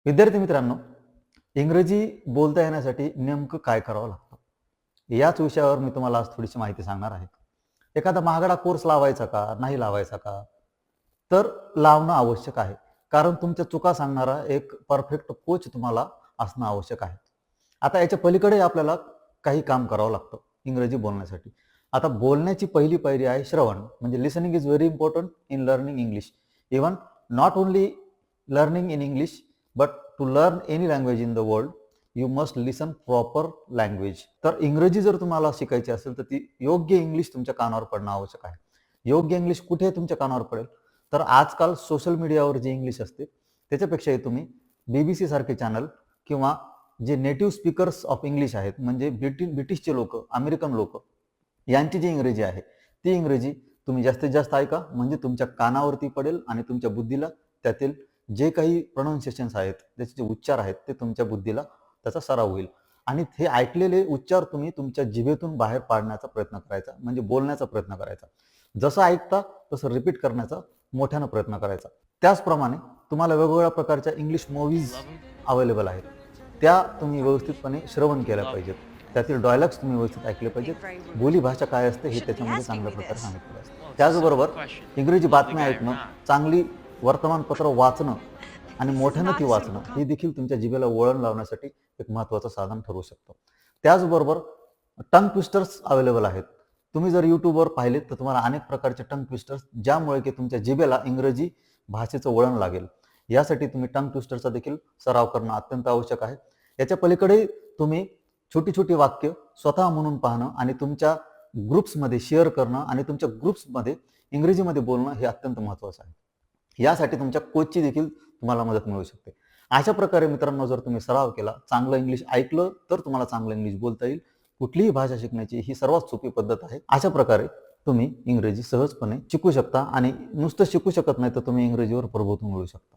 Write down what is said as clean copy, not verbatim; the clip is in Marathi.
विद्यार्थी मित्रांनो, इंग्रजी बोलता येण्यासाठी नेमकं काय करावं लागतं? याच विषयावर मी तुम्हाला आज थोडीशी माहिती सांगणार आहे. एखादा महागडा कोर्स लावायचा का? नाही लावायचा का? तर लावणं आवश्यक आहे. कारण तुमच्या चुका सांगणारा एक परफेक्ट कोच तुम्हाला असणं आवश्यक आहे. आता याच्या पलीकडे आपल्याला काही काम करावं लागतं इंग्रजी बोलण्यासाठी. आता बोलण्याची पहिली पायरी आहे श्रवण. म्हणजे listening is very important in learning English. Even not only learning in English, but to learn any language in the world you must listen proper language. तर इंग्रजी जर तुम्हाला शिकायची असेल तर ती योग्य इंग्लिश तुमच्या कानावर पडणं आवश्यक आहे. योग्य इंग्लिश कुठे तुमच्या कानावर पडेल? तर आजकाल सोशल मीडियावर जी इंग्लिश असते त्याच्यापेक्षाही तुम्ही BBC सारखे चॅनल किंवा जे नेटिव्ह स्पीकर्स ऑफ इंग्लिश आहेत, म्हणजे ब्रिटिशचे लोक, अमेरिकन लोक, यांची जी इंग्रजी आहे ती इंग्रजी तुम्ही जास्तीत जास्त ऐका. म्हणजे तुमच्या कानावरती पडेल आणि तुमच्या बुद्धीला त्यातील जे काही प्रोनाऊन्सिएशन्स आहेत, त्याचे जे उच्चार आहेत, ते तुमच्या बुद्धीला त्याचा सराव होईल. आणि हे ऐकलेले उच्चार तुम्ही तुमच्या जिभेतून बाहेर पाडण्याचा प्रयत्न करायचा, म्हणजे बोलण्याचा प्रयत्न करायचा. जसं ऐकता तसं रिपीट करण्याचा मोठ्यानं प्रयत्न करायचा. त्याचप्रमाणे तुम्हाला वेगवेगळ्या प्रकारच्या इंग्लिश मूव्हीज अवेलेबल आहेत. त्या तुम्ही व्यवस्थितपणे श्रवण केल्या पाहिजेत. त्यातील डायलॉग्स तुम्ही व्यवस्थित ऐकले पाहिजेत. बोलीभाषा काय असते हे Shouldn't be त्याच्यामध्ये asking चांगल्या me प्रकारे this. सांगितलेलं असतं. Well, it's a simple त्याचबरोबर question. इंग्रजी Who's the बातम्या guy or ऐकणं, not? चांगली वर्तमानपत्र वाचणं आणि This is मोठ्यानं ती not a वाचणं simple हे देखील तुमच्या जिभेला वळण लावण्यासाठी एक महत्त्वाचं साधन ठरू शकतं. त्याचबरोबर टंग ट्विस्टर्स अवेलेबल आहेत. तुम्ही जर YouTubeवर पाहिलेत तर तुम्हाला अनेक प्रकारचे टंग ट्विस्टर्स, ज्यामुळे की तुमच्या जिभेला इंग्रजी भाषेचं वळण लागेल. यासाठी तुम्ही टंग ट्विस्टरचा देखील सराव करणं अत्यंत आवश्यक आहे. याच्या पलीकडे तुम्ही छोटी छोटी वाक्य स्वतः म्हणून पाहणं आणि तुमच्या ग्रुप्समध्ये शेअर करणं आणि तुमच्या ग्रुप्समध्ये इंग्रजीमध्ये बोलणं हे अत्यंत महत्त्वाचं आहे. यासाठी तुमच्या कोचची देखील तुम्हाला मदत मिळू शकते. अशा प्रकारे मित्रांनो, जर तुम्ही सराव केला, चांगलं इंग्लिश ऐकलं, तर तुम्हाला चांगलं इंग्लिश बोलता येईल. कुठलीही भाषा शिकण्याची ही सर्वात सोपी पद्धत आहे. अशा प्रकारे तुम्ही इंग्रजी सहजपणे शिकू शकता आणि नुसतं शिकू शकत नाही तर तुम्ही इंग्रजीवर प्रभुत्व मिळवू शकता.